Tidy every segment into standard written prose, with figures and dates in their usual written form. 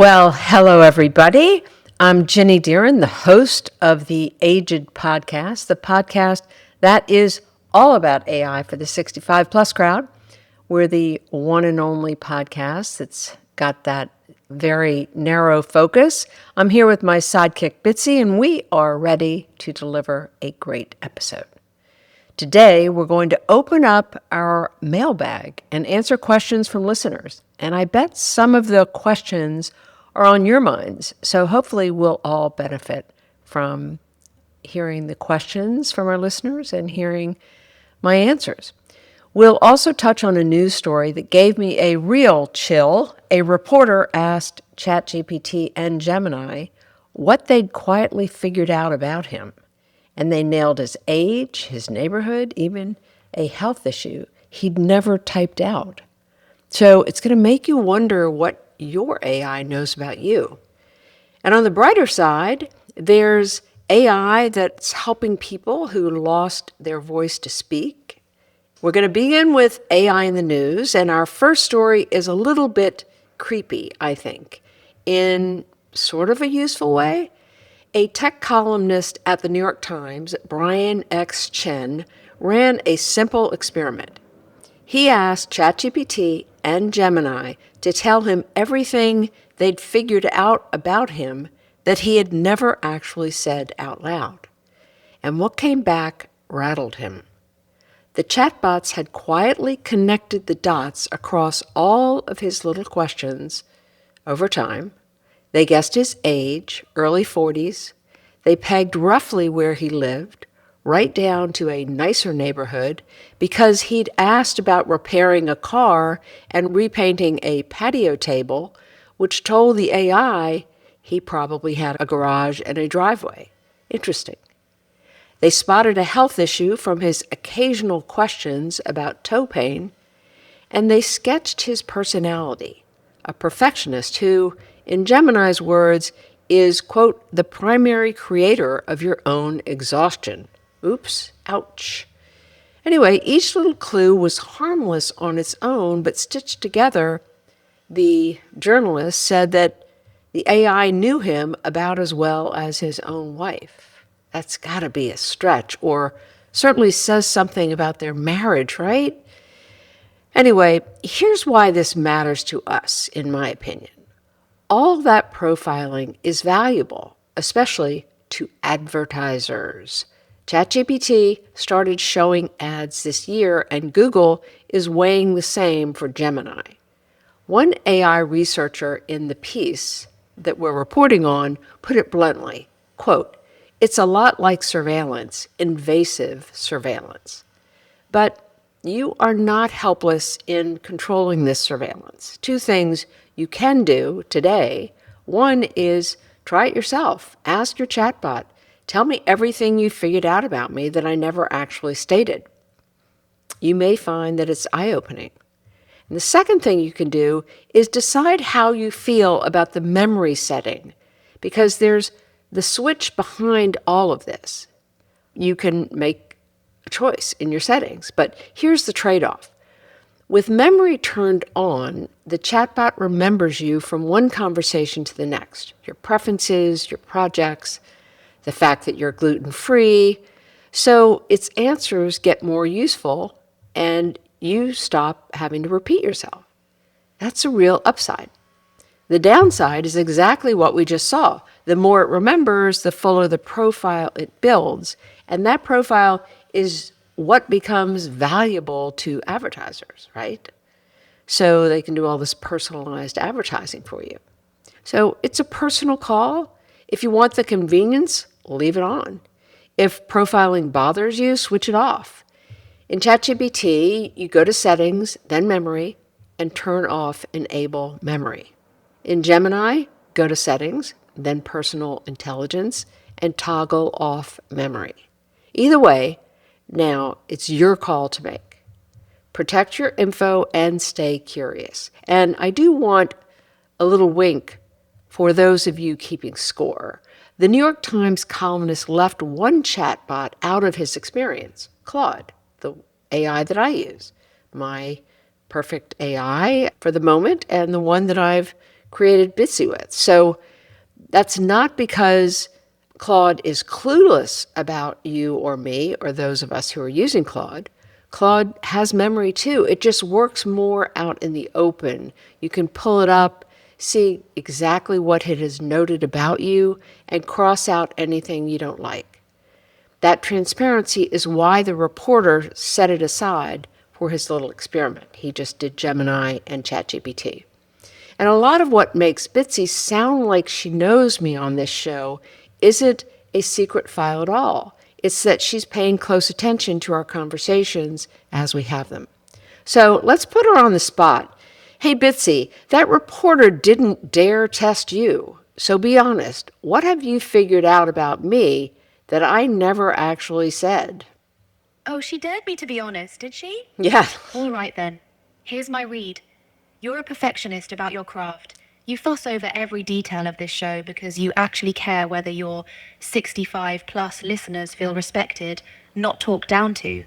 Well, hello, everybody. I'm Ginny, the host of the aiGED podcast, the podcast that is all about AI for the 65 plus crowd. We're the one and only podcast that's got that very narrow focus. I'm here with my sidekick, Bitsy, and we are ready to deliver a great episode. Today, we're going to open up our mailbag and answer questions from listeners. And I bet some of the questions are on your minds. So hopefully we'll all benefit from hearing the questions from our listeners and hearing my answers. We'll also touch on a news story that gave me a real chill. A reporter asked ChatGPT and Gemini what they'd quietly figured out about him. And they nailed his age, his neighborhood, even a health issue he'd never typed out. So it's going to make you wonder what your AI knows about you. And on the brighter side, there's AI that's helping people who lost their voice to speak. We're going to begin with AI in the news, and our first story is a little bit creepy, I think, in sort of a useful way. A tech columnist at the New York Times, Brian X. Chen, ran a simple experiment. He asked ChatGPT and Gemini to tell him everything they'd figured out about him that he had never actually said out loud. And what came back rattled him. The chatbots had quietly connected the dots across all of his little questions over time. They guessed his age, early 40s. They pegged roughly where he lived, right down to a nicer neighborhood, because he'd asked about repairing a car and repainting a patio table, which told the AI he probably had a garage and a driveway. Interesting. They spotted a health issue from his occasional questions about toe pain, and they sketched his personality, a perfectionist who, in Gemini's words, is, quote, the primary creator of your own exhaustion. Oops, ouch. Anyway, each little clue was harmless on its own, but stitched together, the journalist said that the AI knew him about as well as his own wife. That's got to be a stretch, or certainly says something about their marriage, right? Anyway, here's why this matters to us, in my opinion. All that profiling is valuable, especially to advertisers. ChatGPT started showing ads this year, and Google is weighing the same for Gemini. One AI researcher in the piece that we're reporting on put it bluntly, quote, it's a lot like surveillance, invasive surveillance. But you are not helpless in controlling this surveillance. Two things you can do today. One is try it yourself. Ask your chatbot, tell me everything you figured out about me that I never actually stated. You may find that it's eye-opening. And the second thing you can do is decide how you feel about the memory setting, because there's the switch behind all of this. You can make a choice in your settings, but here's the trade-off. With memory turned on, the chatbot remembers you from one conversation to the next, your preferences, your projects, the fact that you're gluten-free, so its answers get more useful and you stop having to repeat yourself. That's a real upside. The downside is exactly what we just saw. The more it remembers, the fuller the profile it builds, and that profile is what becomes valuable to advertisers, right? So they can do all this personalized advertising for you. So it's a personal call. If you want the convenience, leave it on. If profiling bothers you, switch it off. In ChatGPT, you go to Settings, then Memory, and turn off Enable Memory. In Gemini, go to Settings, then Personal Intelligence, and toggle off Memory. Either way, now it's your call to make. Protect your info and stay curious. And I do want a little wink for those of you keeping score. The New York Times columnist left one chatbot out of his experience, Claude, the AI that I use, my perfect AI for the moment, and the one that I've created Bitsy with. So that's not because Claude is clueless about you or me or those of us who are using Claude. Claude has memory too. It just works more out in the open. You can pull it up, see exactly what it has noted about you, and cross out anything you don't like. That transparency is why the reporter set it aside for his little experiment. He just did Gemini and ChatGPT. And a lot of what makes Bitsy sound like she knows me on this show isn't a secret file at all. It's that she's paying close attention to our conversations as we have them. So let's put her on the spot. Hey, Bitsy, that reporter didn't dare test you. So be honest, what have you figured out about me that I never actually said? Oh, she dared me to be honest, did she? Yeah. All right then. Here's my read. You're a perfectionist about your craft. You fuss over every detail of this show because you actually care whether your 65 plus listeners feel respected, not talked down to.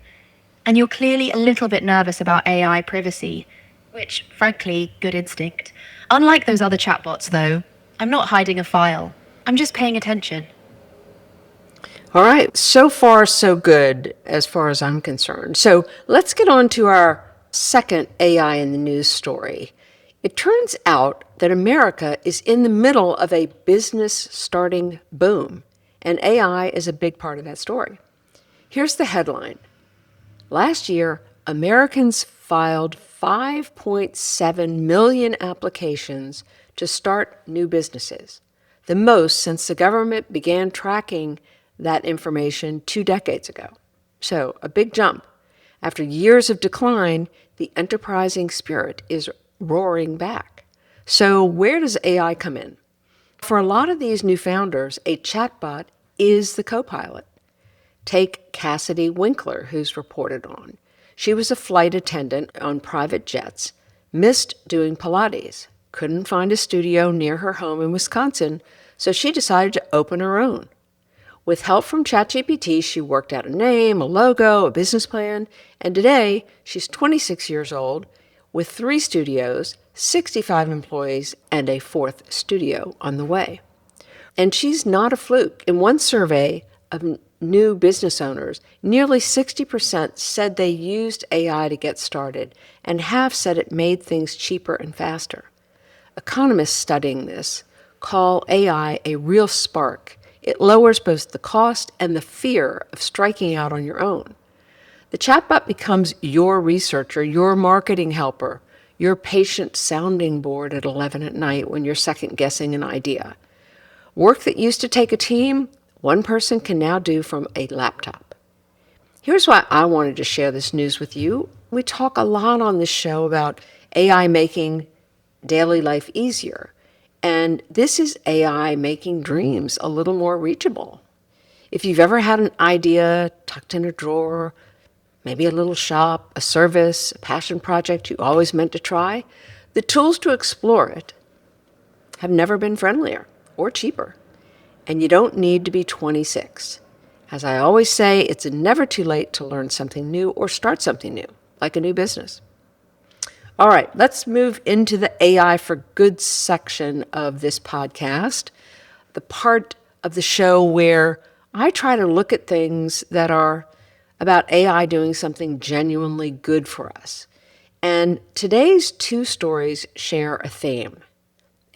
And you're clearly a little bit nervous about AI privacy, which, frankly, good instinct. Unlike those other chatbots, though, I'm not hiding a file. I'm just paying attention. All right, so far so good as far as I'm concerned. So let's get on to our second AI in the news story. It turns out that America is in the middle of a business starting boom, and AI is a big part of that story. Here's the headline. Last year, Americans filed 5.7 million applications to start new businesses, the most since the government began tracking that information 2 decades ago. So, a big jump. After years of decline, the enterprising spirit is roaring back. So, where does AI come in? For a lot of these new founders, a chatbot is the co-pilot. Take Cassidy Winkler, who's reported on. She was a flight attendant on private jets, missed doing Pilates, couldn't find a studio near her home in Wisconsin, so she decided to open her own. With help from ChatGPT, she worked out a name, a logo, a business plan, and today she's 26 years old with 3 studios, 65 employees, and a 4th studio on the way. And she's not a fluke. In one survey of new business owners, nearly 60% said they used AI to get started, and half said it made things cheaper and faster. Economists studying this call AI a real spark. It lowers both the cost and the fear of striking out on your own. The chatbot becomes your researcher, your marketing helper, your patient sounding board at 11 at night when you're second-guessing an idea. Work that used to take a team, one person can now do from a laptop. Here's why I wanted to share this news with you. We talk a lot on this show about AI making daily life easier. And this is AI making dreams a little more reachable. If you've ever had an idea tucked in a drawer, maybe a little shop, a service, a passion project you always meant to try, the tools to explore it have never been friendlier or cheaper. And you don't need to be 26. As I always say, it's never too late to learn something new or start something new, like a new business. All right, let's move into the AI for Good section of this podcast, the part of the show where I try to look at things that are about AI doing something genuinely good for us. And today's 2 stories share a theme.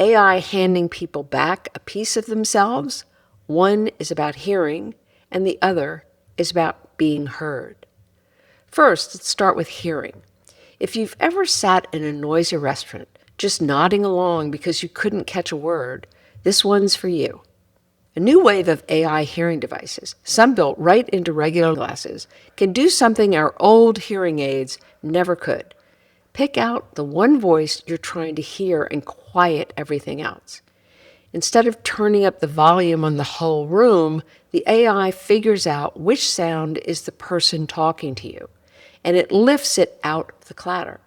AI handing people back a piece of themselves. One is about hearing, and the other is about being heard. First, let's start with hearing. If you've ever sat in a noisy restaurant, just nodding along because you couldn't catch a word, this one's for you. A new wave of AI hearing devices, some built right into regular glasses, can do something our old hearing aids never could. Pick out the one voice you're trying to hear and quiet everything else. Instead of turning up the volume on the whole room, the AI figures out which sound is the person talking to you, and it lifts it out of the clatter.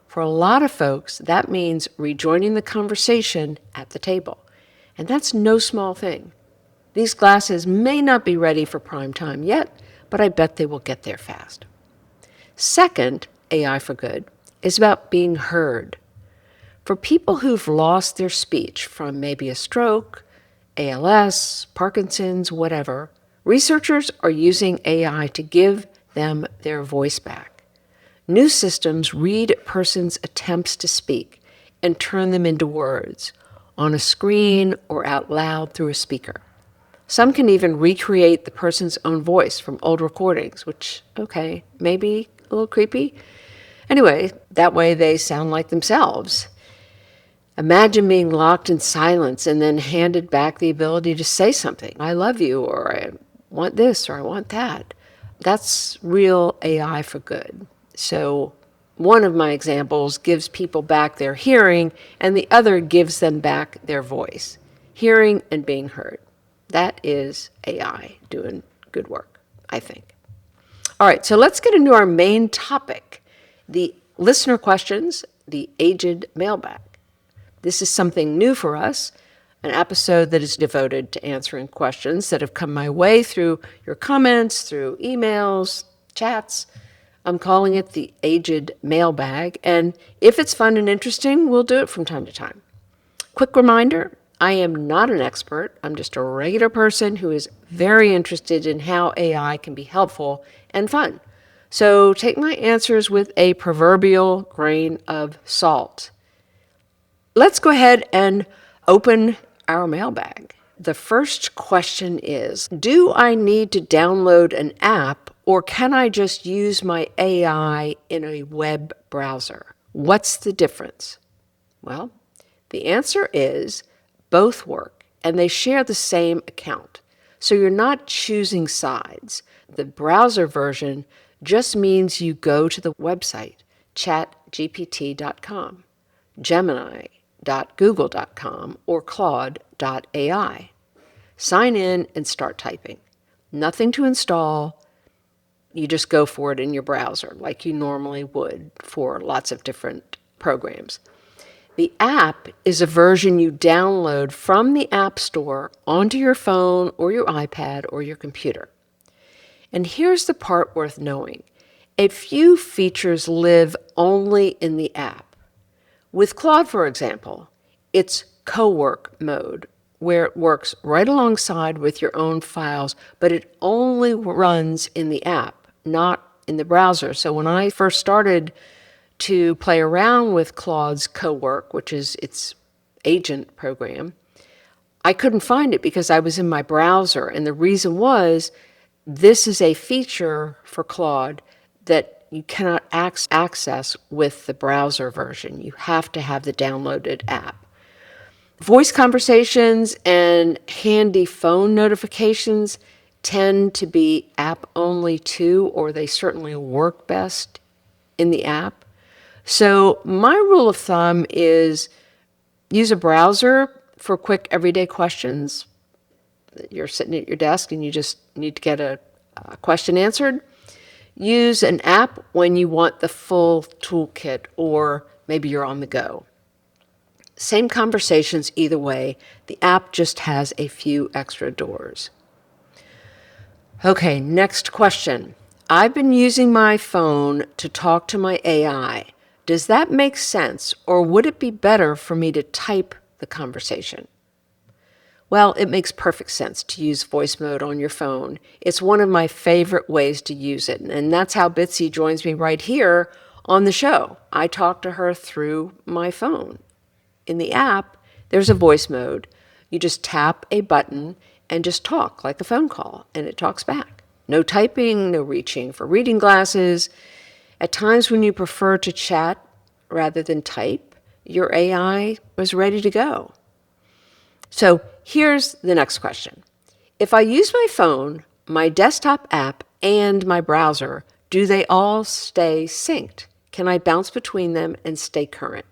For a lot of folks, that means rejoining the conversation at the table, and that's no small thing. These glasses may not be ready for prime time yet, but I bet they will get there fast. Second, AI for Good is about being heard. For people who've lost their speech from maybe a stroke, ALS, Parkinson's, whatever, researchers are using AI to give them their voice back. New systems read a person's attempts to speak and turn them into words on a screen or out loud through a speaker. Some can even recreate the person's own voice from old recordings, which, okay, maybe a little creepy. Anyway, that way they sound like themselves. Imagine being locked in silence and then handed back the ability to say something. I love you, or I want this, or I want that. That's real AI for good. So one of my examples gives people back their hearing, and the other gives them back their voice. Hearing and being heard. That is AI doing good work, I think. All right, so let's get into our main topic, the listener questions, the aiGED Mailbag. This is something new for us, an episode that is devoted to answering questions that have come my way through your comments, through emails, chats. I'm calling it the aiGED Mailbag, and if it's fun and interesting, we'll do it from time to time. Quick reminder, I am not an expert. I'm just a regular person who is very interested in how AI can be helpful and fun. So take my answers with a proverbial grain of salt. Let's go ahead and open our mailbag. The first question is, do I need to download an app or can I just use my AI in a web browser? What's the difference? Well, the answer is both work, and they share the same account. So you're not choosing sides. The browser version just means you go to the website, chatgpt.com, gemini.google.com, or claude.ai. Sign in and start typing. Nothing to install. You just go for it in your browser like you normally would for lots of different programs. The app is a version you download from the App Store onto your phone or your iPad or your computer. And here's the part worth knowing. A few features live only in the app. With Claude, for example, it's co-work mode, where it works right alongside with your own files, but it only runs in the app, not in the browser. So when I first started to play around with Claude's co-work, which is its agent program, I couldn't find it because I was in my browser. And the reason was, this is a feature for Claude that you cannot access with the browser version. You have to have the downloaded app. Voice conversations and handy phone notifications tend to be app only too, or they certainly work best in the app. So my rule of thumb is use a browser for quick everyday questions. You're sitting at your desk and you just need to get a question answered. Use an app when you want the full toolkit, or maybe you're on the go. Same conversations either way. The app just has a few extra doors. Okay, next question. I've been using my phone to talk to my AI. Does that make sense, or would it be better for me to type the conversation? Well, it makes perfect sense to use voice mode on your phone. It's one of my favorite ways to use it, and that's how Bitsy joins me right here on the show. I talk to her through my phone. In the app, there's a voice mode. You just tap a button and just talk like a phone call, and it talks back. No typing, no reaching for reading glasses. At times when you prefer to chat rather than type, your AI was ready to go. So here's the next question. If I use my phone, my desktop app, and my browser, do they all stay synced? Can I bounce between them and stay current?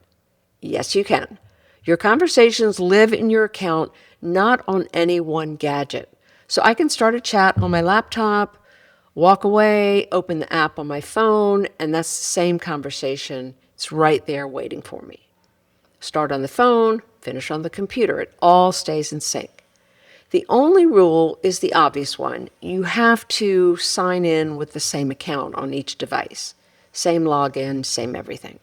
Yes, you can. Your conversations live in your account, not on any one gadget. So I can start a chat on my laptop, walk away, open the app on my phone, and that's the same conversation. It's right there waiting for me. Start on the phone, finish on the computer. It all stays in sync. The only rule is the obvious one. You have to sign in with the same account on each device. Same login, same everything.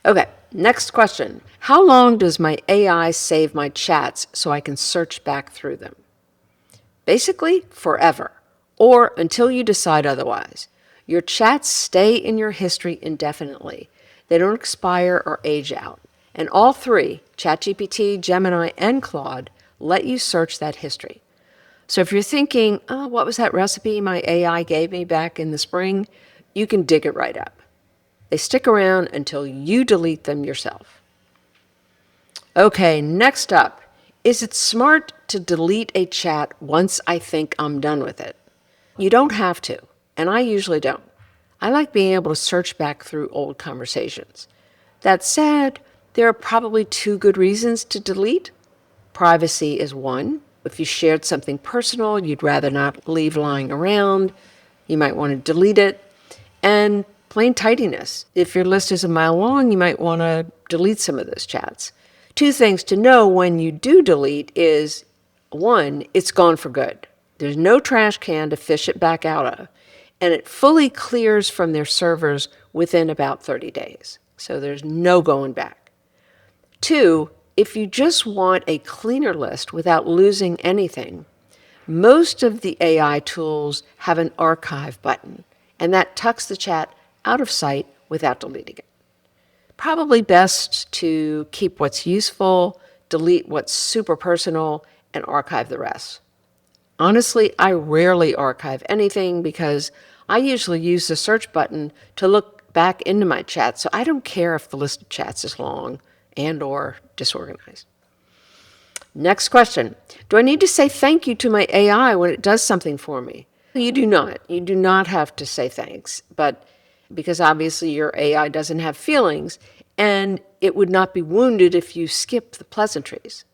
Okay, Next question. How long does my AI save my chats so I can search back through them? Basically, forever, or until you decide otherwise. Your chats stay in your history indefinitely. They don't expire or age out. And all three, ChatGPT, Gemini, and Claude, let you search that history. So if you're thinking, oh, what was that recipe my AI gave me back in the spring? You can dig it right up. They stick around until you delete them yourself. Okay, next up. Is it smart to delete a chat once I think I'm done with it? You don't have to, and I usually don't. I like being able to search back through old conversations. That said, there are probably two good reasons to delete. Privacy is one. If you shared something personal you'd rather not leave lying around, you might want to delete it. And plain tidiness. If your list is a mile long, you might want to delete some of those chats. Two things to know when you do delete is, one, it's gone for good. There's no trash can to fish it back out of, and it fully clears from their servers within about 30 days. So there's no going back. Two, if you just want a cleaner list without losing anything, most of the AI tools have an archive button, and that tucks the chat out of sight without deleting it. Probably best to keep what's useful, delete what's super personal, and archive the rest. Honestly, I rarely archive anything because I usually use the search button to look back into my chat, so I don't care if the list of chats is long and or disorganized. Next question. Do I need to say thank you to my AI when it does something for me? You do not. You do not have to say thanks, but because obviously your AI doesn't have feelings, and it would not be wounded if you skip the pleasantries.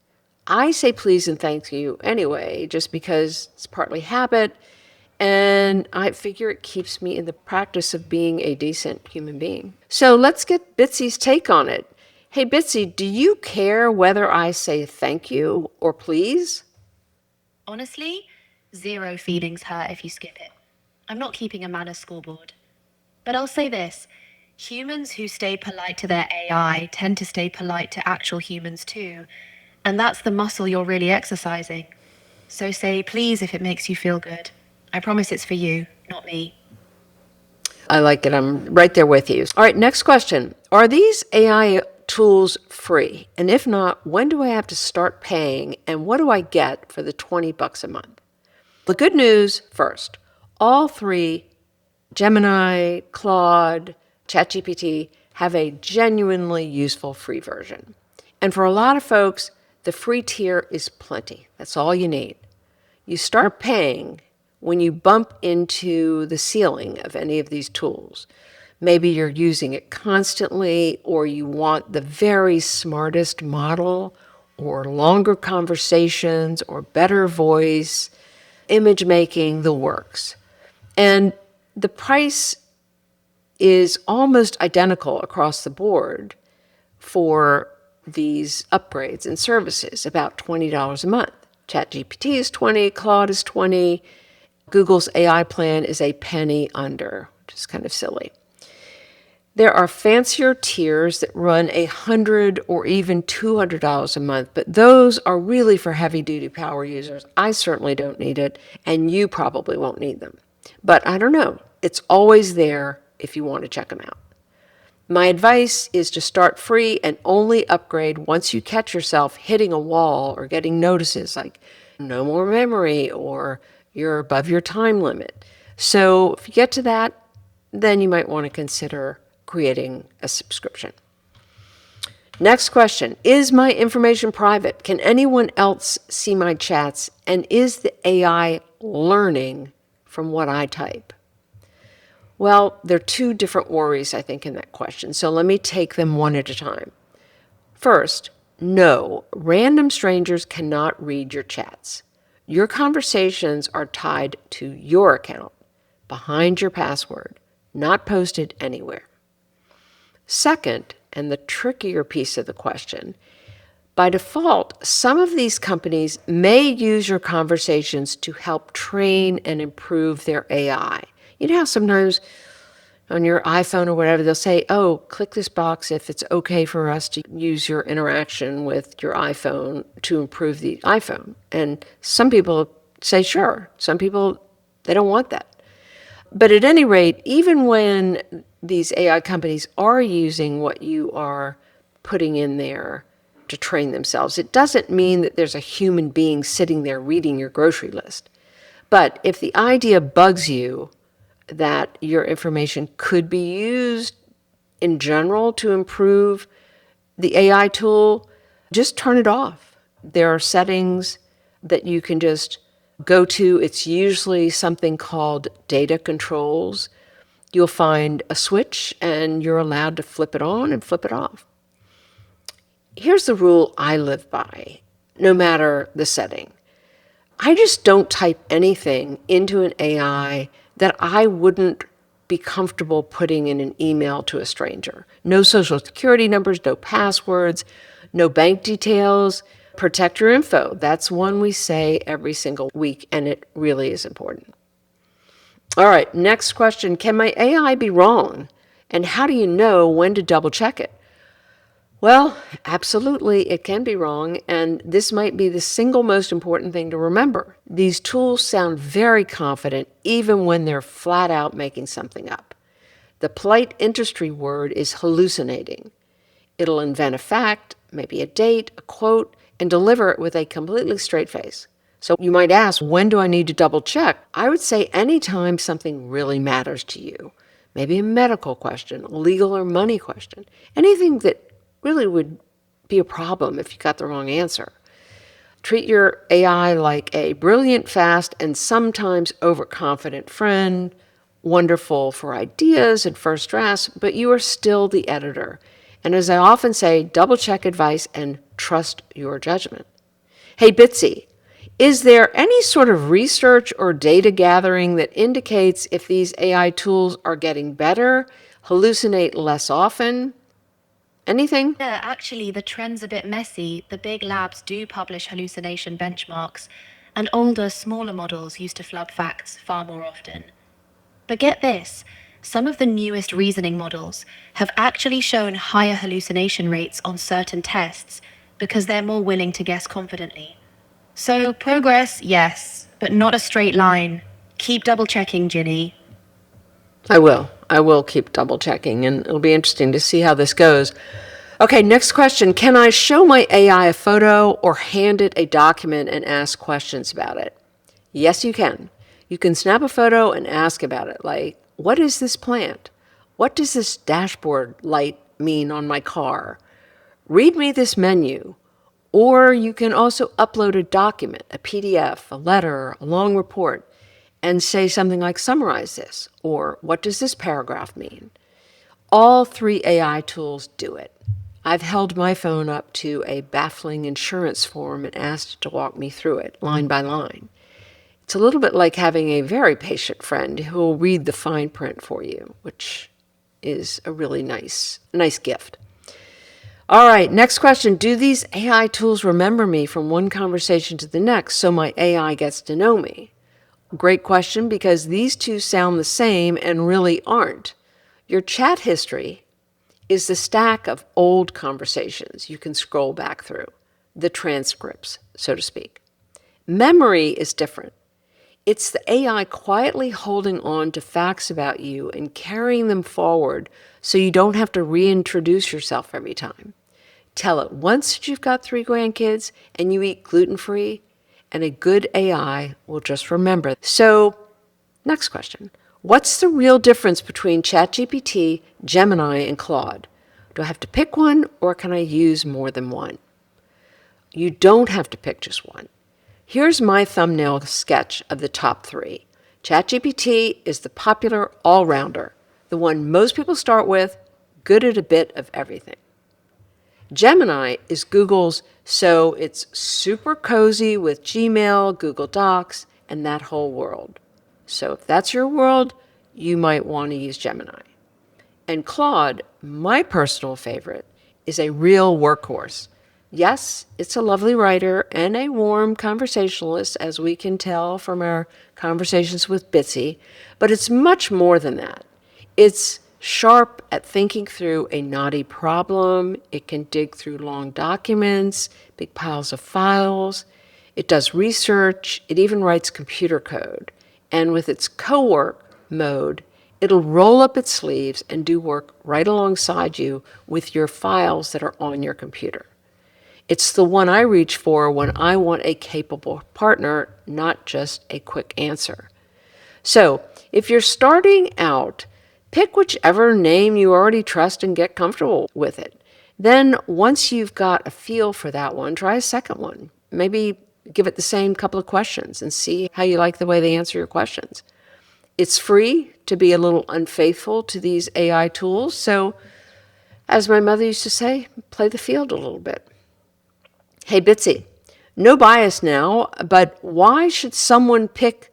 I say please and thank you anyway, just because it's partly habit, and I figure it keeps me in the practice of being a decent human being. So let's get Bitsy's take on it. Hey, Bitsy, do you care whether I say thank you or please? Honestly, zero feelings hurt if you skip it. I'm not keeping a manners scoreboard. But I'll say this. Humans who stay polite to their AI tend to stay polite to actual humans too. And that's the muscle you're really exercising. So say please if it makes you feel good. I promise it's for you, not me. I like it. I'm right there with you. All right, next question. Are these AI tools free? And if not, when do I have to start paying? And what do I get for the $20 a month? The good news first. All three, Gemini, Claude, ChatGPT, have a genuinely useful free version. And for a lot of folks, the free tier is plenty. That's all you need. You start paying when you bump into the ceiling of any of these tools. Maybe you're using it constantly, or you want the very smartest model, or longer conversations, or better voice, image making, the works. And the price is almost identical across the board for these upgrades and services, about $20 a month. ChatGPT is $20, Claude is $20, Google's AI plan is a penny under, which is kind of silly. There are fancier tiers that run $100 or even $200 a month, but those are really for heavy-duty power users. I certainly don't need it, and you probably won't need them. But I don't know. It's always there if you want to check them out. My advice is to start free and only upgrade once you catch yourself hitting a wall or getting notices like no more memory or you're above your time limit. So if you get to that, then you might want to consider creating a subscription. Next question. Is my information private? Can anyone else see my chats? And is the AI learning from what I type? Well, there are two different worries, I think, in that question. So let me take them one at a time. First, no, random strangers cannot read your chats. Your conversations are tied to your account, behind your password, not posted anywhere. Second, and the trickier piece of the question, by default, some of these companies may use your conversations to help train and improve their AI. You know how sometimes on your iPhone or whatever, they'll say, oh, click this box if it's okay for us to use your interaction with your iPhone to improve the iPhone. And some people say, sure. Some people, they don't want that. But at any rate, even when these AI companies are using what you are putting in there to train themselves, it doesn't mean that there's a human being sitting there reading your grocery list. But if the idea bugs you that your information could be used in general to improve the AI tool, just turn it off. There are settings that you can just go to. It's usually something called data controls. You'll find a switch and you're allowed to flip it on and flip it off. Here's the rule I live by, no matter the setting. I just don't type anything into an AI that I wouldn't be comfortable putting in an email to a stranger. No social security numbers, no passwords, no bank details. Protect your info. That's one we say every single week, and it really is important. All right, next question. Can my AI be wrong? And how do you know when to double check it? Well, absolutely, it can be wrong, and this might be the single most important thing to remember. These tools sound very confident even when they're flat out making something up. The polite industry word is hallucinating. It'll invent a fact, maybe a date, a quote, and deliver it with a completely straight face. So you might ask, when do I need to double check? I would say anytime something really matters to you. Maybe a medical question, a legal or money question, anything that really would be a problem if you got the wrong answer. Treat your AI like a brilliant, fast, and sometimes overconfident friend, wonderful for ideas and first drafts, but you are still the editor. And as I often say, double check advice and trust your judgment. Hey, Bitsy, is there any sort of research or data gathering that indicates if these AI tools are getting better, hallucinate less often? Anything? Yeah, actually, the trend's a bit messy. The big labs do publish hallucination benchmarks, and older, smaller models used to flub facts far more often. But get this, some of the newest reasoning models have actually shown higher hallucination rates on certain tests because they're more willing to guess confidently. So, progress, yes, but not a straight line. Keep double checking, Ginny. I will. I will keep double checking, and it'll be interesting to see how this goes. Okay, next question. Can I show my AI a photo or hand it a document and ask questions about it? Yes, you can. You can snap a photo and ask about it, like, what is this plant? What does this dashboard light mean on my car? Read me this menu. Or you can also upload a document, a PDF, a letter, a long report, and say something like, summarize this, or what does this paragraph mean? All three AI tools do it. I've held my phone up to a baffling insurance form and asked it to walk me through it, line by line. It's a little bit like having a very patient friend who will read the fine print for you, which is a really nice gift. All right, next question. Do these AI tools remember me from one conversation to the next so my AI gets to know me? Great question, because these two sound the same and really aren't. Your chat history is the stack of old conversations you can scroll back through, the transcripts, so to speak. Memory is different. It's the AI quietly holding on to facts about you and carrying them forward so you don't have to reintroduce yourself every time. Tell it once that you've got 3 grandkids and you eat gluten-free, and a good AI will just remember. So, next question. What's the real difference between ChatGPT, Gemini, and Claude? Do I have to pick one, or can I use more than one? You don't have to pick just one. Here's my thumbnail sketch of the top 3. ChatGPT is the popular all-rounder, the one most people start with, good at a bit of everything. Gemini is Google's, so it's super cozy with Gmail, Google Docs, and that whole world. So if that's your world, you might want to use Gemini. And Claude, my personal favorite, is a real workhorse. Yes, it's a lovely writer and a warm conversationalist, as we can tell from our conversations with Bitsy, but it's much more than that. It's sharp at thinking through a knotty problem. It can dig through long documents, big piles of files. It does research. It even writes computer code. And with its co-work mode, it'll roll up its sleeves and do work right alongside you with your files that are on your computer. It's the one I reach for when I want a capable partner, not just a quick answer. So, if you're starting out, pick whichever name you already trust and get comfortable with it. Then, once you've got a feel for that one, try a second one. Maybe give it the same couple of questions and see how you like the way they answer your questions. It's free to be a little unfaithful to these AI tools, so as my mother used to say, play the field a little bit. Hey, Bitsy, no bias now, but why should someone pick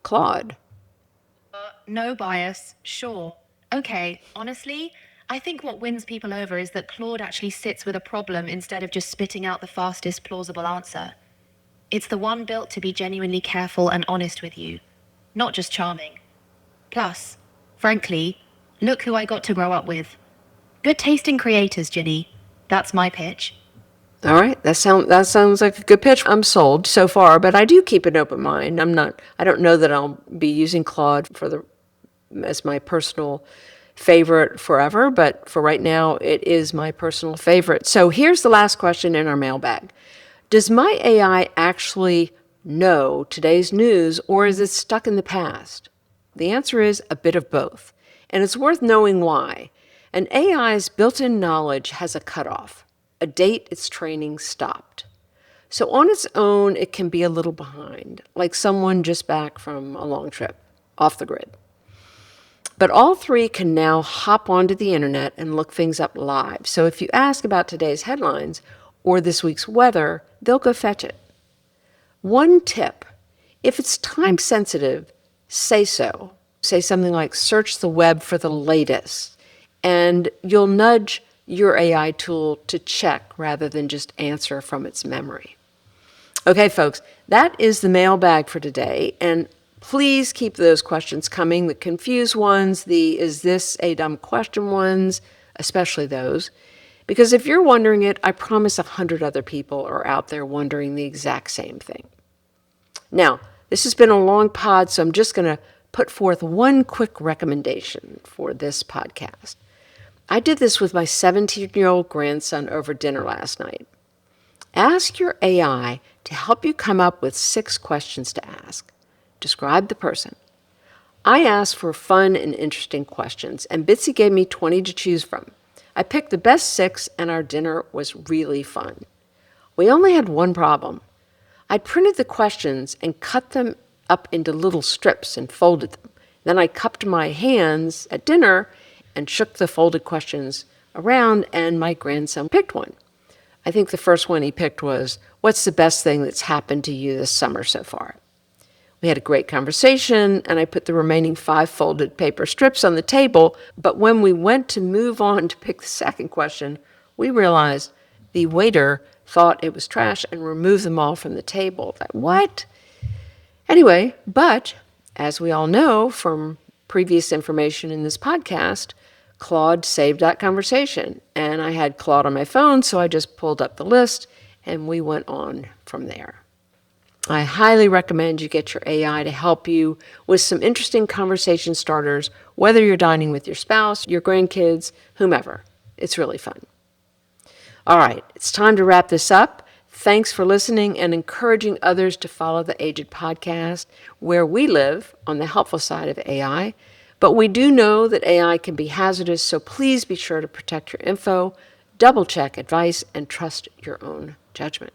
Claude? No bias, sure. Okay, honestly, I think what wins people over is that Claude actually sits with a problem instead of just spitting out the fastest plausible answer. It's the one built to be genuinely careful and honest with you, not just charming. Plus, frankly, look who I got to grow up with. Good tasting creators, Ginny. That's my pitch. All right, that sounds like a good pitch. I'm sold so far, but I do keep an open mind. I don't know that I'll be using Claude as my personal favorite forever, but for right now, it is my personal favorite. So here's the last question in our mailbag. Does my AI actually know today's news, or is it stuck in the past? The answer is a bit of both, and it's worth knowing why. An AI's built-in knowledge has a cutoff, a date its training stopped. So on its own, it can be a little behind, like someone just back from a long trip, off the grid. But all three can now hop onto the internet and look things up live. So if you ask about today's headlines or this week's weather, they'll go fetch it. One tip, if it's time sensitive, say so. Say something like, search the web for the latest, and you'll nudge your AI tool to check rather than just answer from its memory. Okay, folks, that is the mailbag for today, and please keep those questions coming, the confused ones, the is this a dumb question ones, especially those. Because if you're wondering it, I promise 100 other people are out there wondering the exact same thing. Now, this has been a long pod, so I'm just going to put forth one quick recommendation for this podcast. I did this with my 17-year-old grandson over dinner last night. Ask your AI to help you come up with 6 questions to ask. Describe the person. I asked for fun and interesting questions, and Bitsy gave me 20 to choose from. I picked the best 6, and our dinner was really fun. We only had one problem. I printed the questions and cut them up into little strips and folded them. Then I cupped my hands at dinner and shook the folded questions around, and my grandson picked one. I think the first one he picked was, what's the best thing that's happened to you this summer so far? We had a great conversation, and I put the remaining 5 folded paper strips on the table, but when we went to move on to pick the second question, we realized the waiter thought it was trash and removed them all from the table. Like, what? Anyway, but as we all know from previous information in this podcast, Claude saved that conversation, and I had Claude on my phone, so I just pulled up the list, and we went on from there. I highly recommend you get your AI to help you with some interesting conversation starters, whether you're dining with your spouse, your grandkids, whomever. It's really fun. All right, it's time to wrap this up. Thanks for listening and encouraging others to follow the aiGED podcast, where we live on the helpful side of AI. But we do know that AI can be hazardous, so please be sure to protect your info, double-check advice, and trust your own judgment.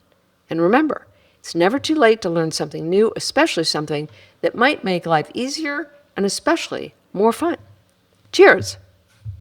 And remember, it's never too late to learn something new, especially something that might make life easier and especially more fun. Cheers!